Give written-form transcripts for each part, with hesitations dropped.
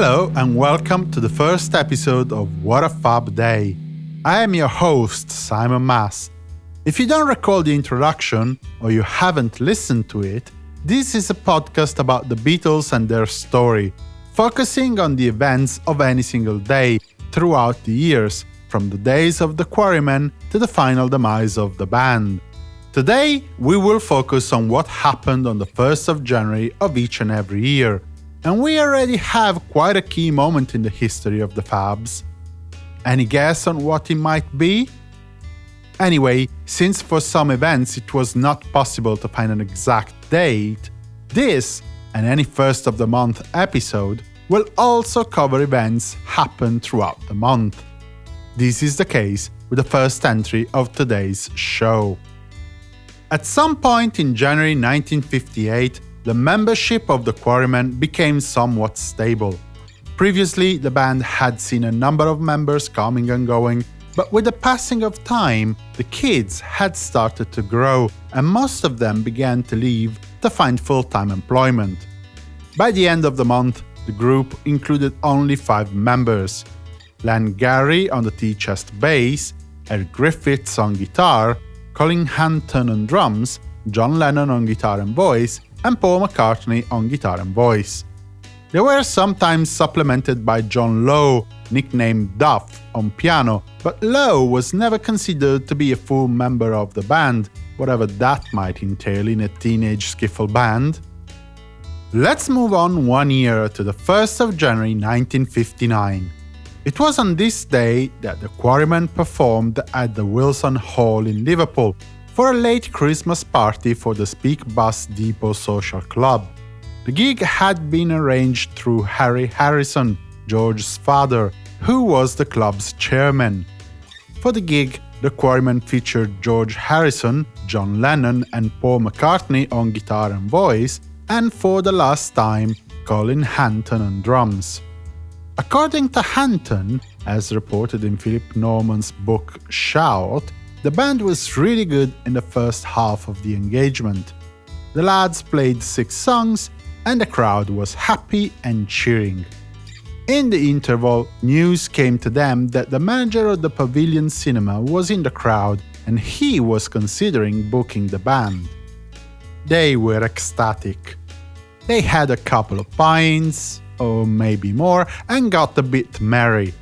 Hello and welcome to the first episode of What a Fab Day. I am your host, Simon Mas. If you don't recall the introduction or you haven't listened to it, this is a podcast about the Beatles and their story, focusing on the events of any single day throughout the years, from the days of the Quarrymen to the final demise of the band. Today, we will focus on what happened on the 1st of January of each and every year. And we already have quite a key moment in the history of the Fabs. Any guess on what it might be? Anyway, since for some events it was not possible to find an exact date, this, and any first of the month episode, will also cover events happened throughout the month. This is the case with the first entry of today's show. At some point in January 1958, the membership of the Quarrymen became somewhat stable. Previously, the band had seen a number of members coming and going, but with the passing of time, the kids had started to grow, and most of them began to leave to find full-time employment. By the end of the month, the group included only 5 members: Len Gary on the tea-chest bass, Eric Griffiths on guitar, Colin Hanton on drums, John Lennon on guitar and voice, and Paul McCartney on guitar and voice. They were sometimes supplemented by John Lowe, nicknamed Duff, on piano, but Lowe was never considered to be a full member of the band, whatever that might entail in a teenage skiffle band. Let's move on 1 year to the 1st of January 1959. It was on this day that the Quarrymen performed at the Wilson Hall in Liverpool for a late Christmas party for the Speak Bus Depot Social Club. The gig had been arranged through Harry Harrison, George's father, who was the club's chairman. For the gig, the Quarrymen featured George Harrison, John Lennon and Paul McCartney on guitar and voice, and for the last time, Colin Hanton on drums. According to Hanton, as reported in Philip Norman's book Shout, the band was really good in the first half of the engagement. The lads played 6 songs, and the crowd was happy and cheering. In the interval, news came to them that the manager of the Pavilion Cinema was in the crowd and he was considering booking the band. They were ecstatic. They had a couple of pints, or maybe more, and got a bit merry.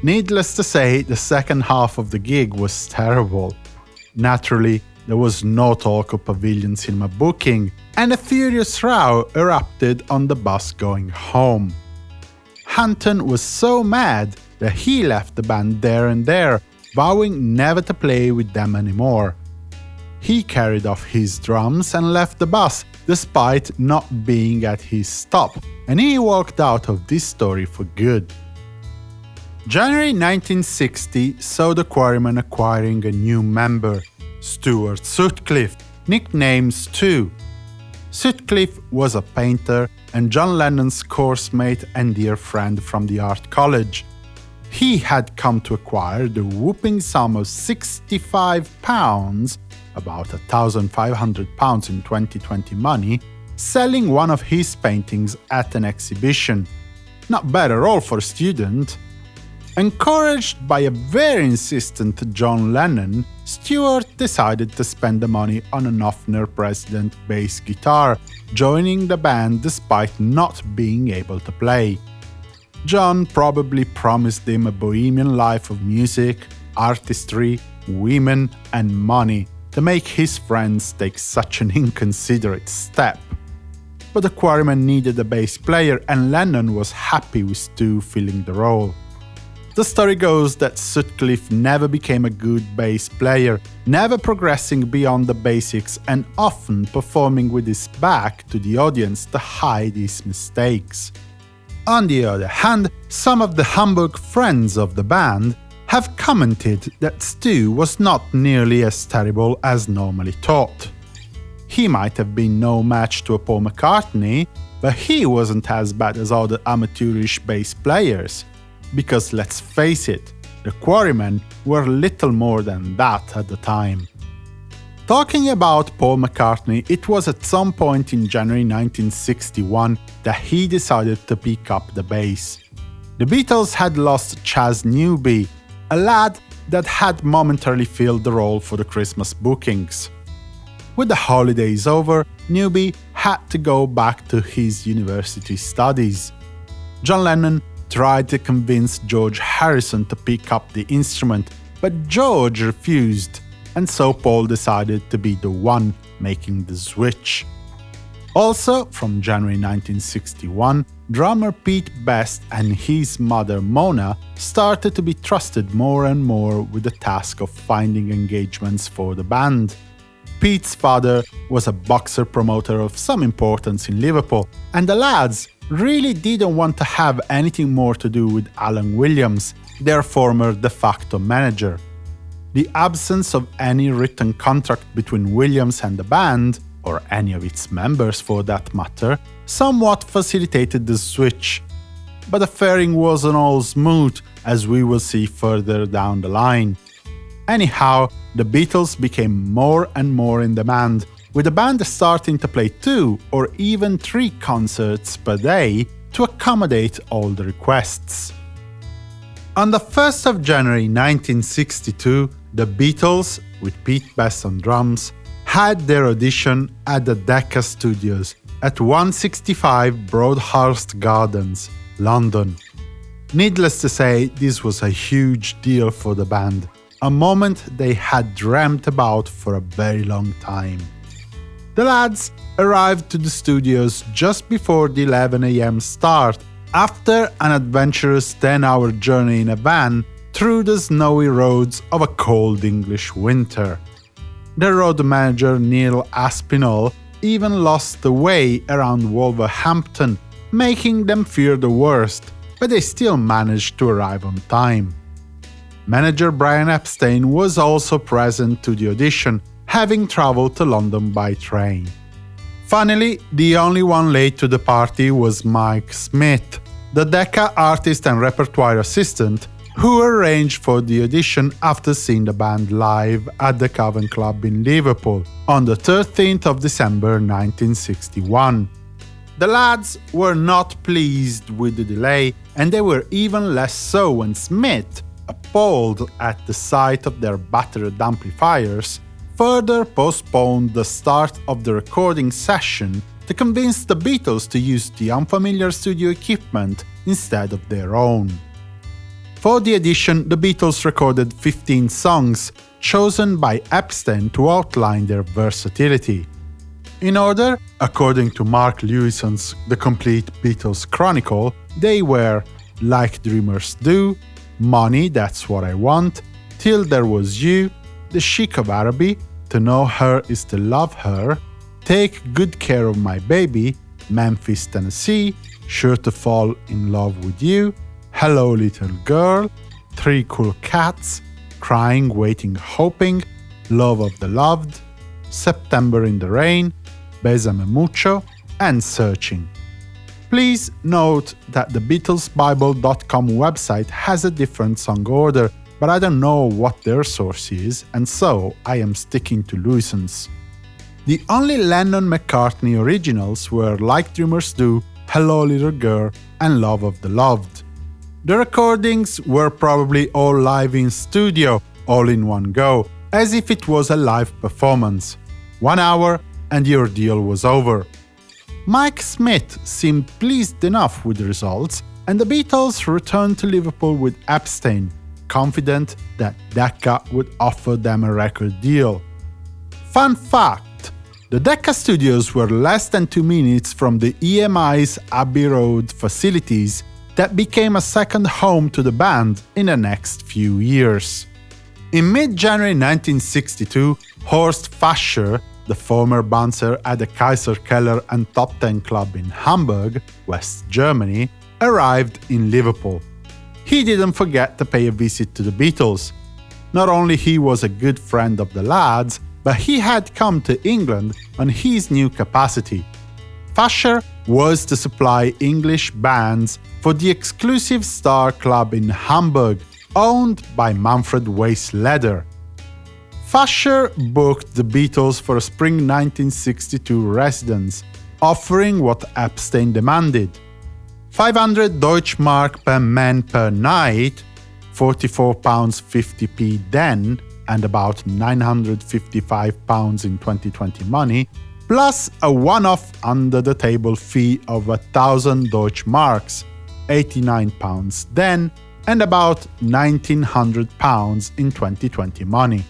Needless to say, the second half of the gig was terrible. Naturally, there was no talk of Pavilion Cinema booking, and a furious row erupted on the bus going home. Hanton was so mad that he left the band there and there, vowing never to play with them anymore. He carried off his drums and left the bus, despite not being at his stop, and he walked out of this story for good. January 1960 saw the Quarrymen acquiring a new member, Stuart Sutcliffe, nicknamed Stu. Sutcliffe was a painter and John Lennon's course mate and dear friend from the art college. He had come to acquire the whooping sum of £65, about £1,500 in 2020 money, selling one of his paintings at an exhibition. Not bad at all for a student. Encouraged by a very insistent John Lennon, Stuart decided to spend the money on an Hofner President bass guitar, joining the band despite not being able to play. John probably promised him a bohemian life of music, artistry, women, and money to make his friends take such an inconsiderate step. But the Quarrymen needed a bass player, and Lennon was happy with Stu filling the role. The story goes that Sutcliffe never became a good bass player, never progressing beyond the basics and often performing with his back to the audience to hide his mistakes. On the other hand, some of the Hamburg friends of the band have commented that Stu was not nearly as terrible as normally thought. He might have been no match to a Paul McCartney, but he wasn't as bad as all the amateurish bass players. Because let's face it, the Quarrymen were little more than that at the time. Talking about Paul McCartney, it was at some point in January 1961 that he decided to pick up the bass. The Beatles had lost Chas Newby, a lad that had momentarily filled the role for the Christmas bookings. With the holidays over, Newby had to go back to his university studies. John Lennon tried to convince George Harrison to pick up the instrument, but George refused, and so Paul decided to be the one making the switch. Also, from January 1961, drummer Pete Best and his mother Mona started to be trusted more and more with the task of finding engagements for the band. Pete's father was a boxer promoter of some importance in Liverpool, and the lads really didn't want to have anything more to do with Alan Williams, their former de facto manager. The absence of any written contract between Williams and the band, or any of its members for that matter, somewhat facilitated the switch. But the faring wasn't all smooth, as we will see further down the line. Anyhow, the Beatles became more and more in demand, with the band starting to play 2 or even 3 concerts per day to accommodate all the requests. On the 1st of January 1962, the Beatles, with Pete Best on drums, had their audition at the Decca Studios at 165 Broadhurst Gardens, London. Needless to say, this was a huge deal for the band, a moment they had dreamt about for a very long time. The lads arrived to the studios just before the 11 a.m. start, after an adventurous 10-hour journey in a van through the snowy roads of a cold English winter. The road manager Neil Aspinall even lost the way around Wolverhampton, making them fear the worst, but they still managed to arrive on time. Manager Brian Epstein was also present to the audition, having traveled to London by train. Finally, the only one late to the party was Mike Smith, the Decca artist and repertoire assistant, who arranged for the audition after seeing the band live at the Cavern Club in Liverpool on the 13th of December 1961. The lads were not pleased with the delay, and they were even less so when Smith, appalled at the sight of their battered amplifiers, further postponed the start of the recording session to convince the Beatles to use the unfamiliar studio equipment instead of their own. For the audition, the Beatles recorded 15 songs, chosen by Epstein to outline their versatility. In order, according to Mark Lewison's The Complete Beatles Chronicle, they were Like Dreamers Do, Money, That's What I Want, Till There Was You, The Chic of Araby, To Know Her Is to Love Her, Take Good Care of My Baby, Memphis, Tennessee, Sure to Fall in Love with You, Hello Little Girl, Three Cool Cats, Crying, Waiting, Hoping, Love of the Loved, September in the Rain, Bésame Mucho, and Searching. Please note that the BeatlesBible.com website has a different song order, but I don't know what their source is, and so I am sticking to Lewison's. The only Lennon-McCartney originals were Like Dreamers Do, Hello Little Girl, and Love of the Loved. The recordings were probably all live in studio, all in one go, as if it was a live performance. 1 hour and the ordeal was over. Mike Smith seemed pleased enough with the results, and the Beatles returned to Liverpool with Epstein, confident that Decca would offer them a record deal. Fun fact: the Decca studios were less than 2 minutes from the EMI's Abbey Road facilities that became a second home to the band in the next few years. In mid-January 1962, Horst Fascher, the former bouncer at the Kaiser Keller and Top Ten Club in Hamburg, West Germany, arrived in Liverpool. He didn't forget to pay a visit to the Beatles. Not only he was a good friend of the lads, but he had come to England on his new capacity. Fascher was to supply English bands for the exclusive Star Club in Hamburg, owned by Manfred Weiss-Leder. Fasher booked the Beatles for a spring 1962 residence, offering what Epstein demanded: 500 Deutschmark per man per night, £44.50 then, and about £955 in 2020 money, plus a one-off under-the-table fee of 1,000 Deutschmarks, £89 then, and about £1,900 in 2020 money.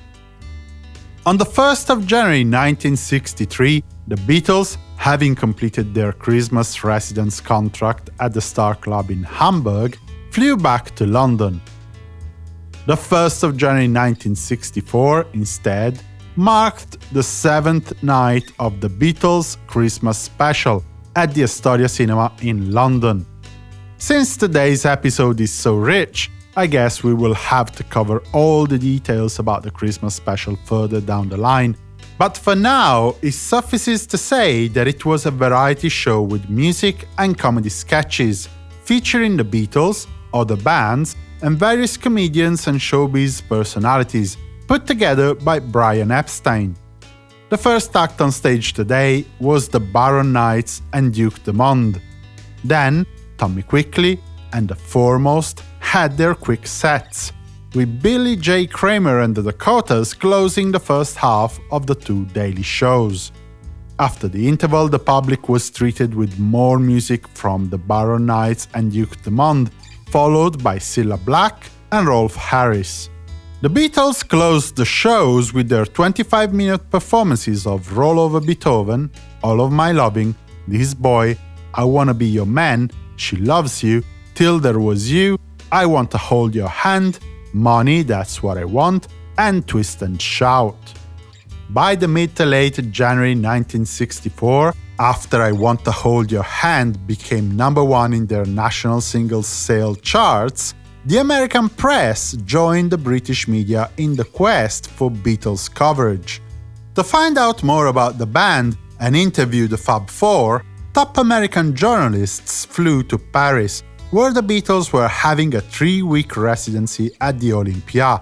On the 1st of January 1963, the Beatles, having completed their Christmas residence contract at the Star Club in Hamburg, flew back to London. The 1st of January 1964, instead, marked the 7th night of the Beatles' Christmas special at the Astoria Cinema in London. Since today's episode is so rich, I guess we will have to cover all the details about the Christmas special further down the line. But for now, it suffices to say that it was a variety show with music and comedy sketches, featuring the Beatles, other bands, and various comedians and showbiz personalities, put together by Brian Epstein. The first act on stage today was the Baron Knights and Duke Dumond. Then, Tommy Quickly and The Foremost had their quick sets, with Billy J. Kramer and the Dakotas closing the first half of the two daily shows. After the interval, the public was treated with more music from the Baron Knights and Duke Dumond, followed by Cilla Black and Rolf Harris. The Beatles closed the shows with their 25-minute performances of Roll Over Beethoven, All of My Loving, This Boy, I Wanna Be Your Man, She Loves You, Till There Was You, I Want to Hold Your Hand, Money, That's What I Want, and Twist and Shout. By the mid to late January 1964, After I Want to Hold Your Hand became #1 in their national singles sale charts, the American press joined the British media in the quest for Beatles coverage. To find out more about the band and interview the Fab Four, top American journalists flew to Paris, where the Beatles were having a 3-week residency at the Olympia.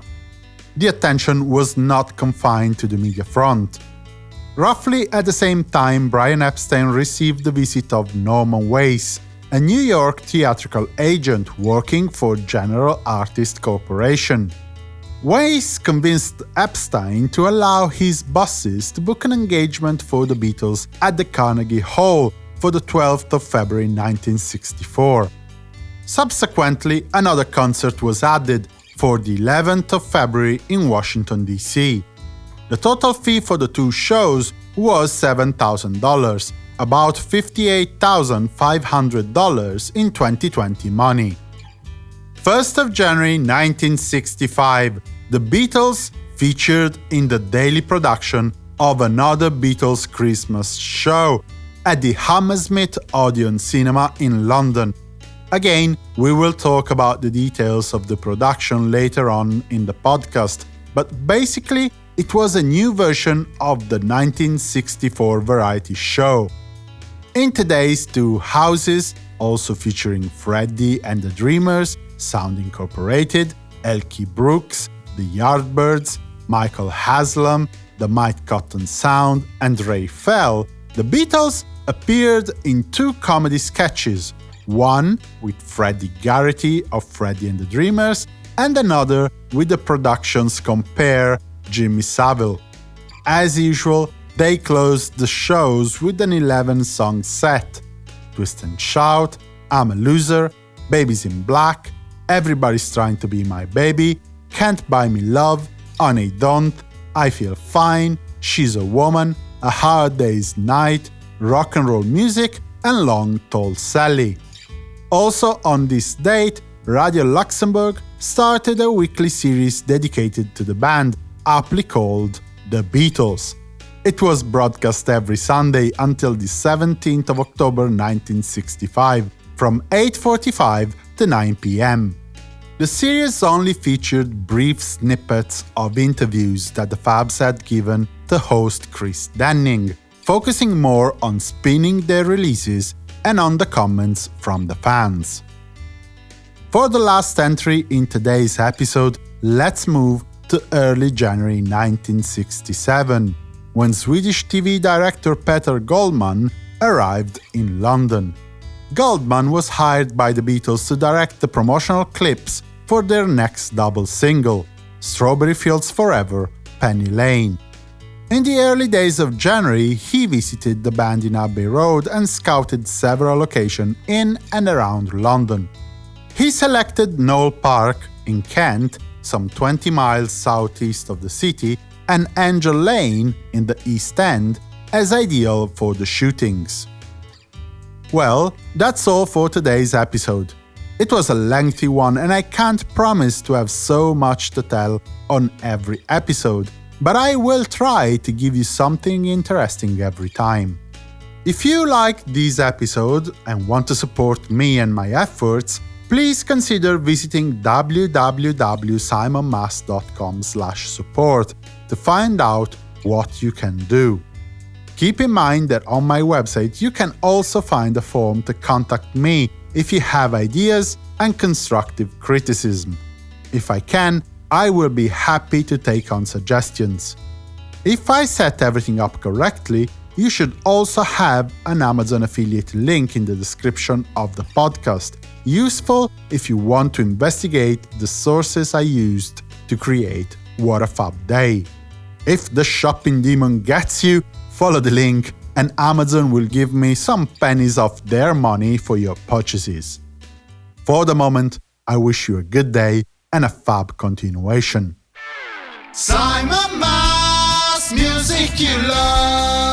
The attention was not confined to the media front. Roughly at the same time, Brian Epstein received the visit of Norman Weiss, a New York theatrical agent working for General Artist Corporation. Weiss convinced Epstein to allow his bosses to book an engagement for the Beatles at the Carnegie Hall for the 12th of February 1964. Subsequently, another concert was added for the 11th of February in Washington, D.C. The total fee for the two shows was $7,000, about $58,500 in 2020 money. 1st of January 1965, the Beatles featured in the daily production of another Beatles Christmas show at the Hammersmith Odeon Cinema in London. Again, we will talk about the details of the production later on in the podcast, but basically, it was a new version of the 1964 variety show. In today's two houses, also featuring Freddie and the Dreamers, Sound Incorporated, Elkie Brooks, the Yardbirds, Michael Haslam, the Mike Cotton Sound, and Ray Fell, the Beatles appeared in two comedy sketches, one with Freddie Garrity of Freddie and the Dreamers, and another with the production's compare, Jimmy Savile. As usual, they closed the shows with an 11-song set: Twist and Shout, I'm a Loser, Baby's in Black, Everybody's Trying to Be My Baby, Can't Buy Me Love, Honey Don't, I Feel Fine, She's a Woman, A Hard Day's Night, Rock and Roll Music, and Long Tall Sally. Also on this date, Radio Luxembourg started a weekly series dedicated to the band, aptly called The Beatles. It was broadcast every Sunday until the 17th of October 1965, from 8:45 to 9 p.m. The series only featured brief snippets of interviews that the Fabs had given to host Chris Denning, focusing more on spinning their releases and on the comments from the fans. For the last entry in today's episode, let's move to early January 1967, when Swedish TV director Peter Goldman arrived in London. Goldman was hired by the Beatles to direct the promotional clips for their next double single, Strawberry Fields Forever, Penny Lane. In the early days of January, he visited the band in Abbey Road and scouted several locations in and around London. He selected Knowle Park in Kent, some 20 miles southeast of the city, and Angel Lane in the East End as ideal for the shootings. Well, that's all for today's episode. It was a lengthy one and I can't promise to have so much to tell on every episode, but I will try to give you something interesting every time. If you like this episode and want to support me and my efforts, please consider visiting www.simonmas.com/support to find out what you can do. Keep in mind that on my website you can also find a form to contact me if you have ideas and constructive criticism. If I can, I will be happy to take on suggestions. If I set everything up correctly, you should also have an Amazon affiliate link in the description of the podcast, useful if you want to investigate the sources I used to create What a Fab Day. If the shopping demon gets you, follow the link and Amazon will give me some pennies of their money for your purchases. For the moment, I wish you a good day and a fab continuation. Simon Mas, music you love.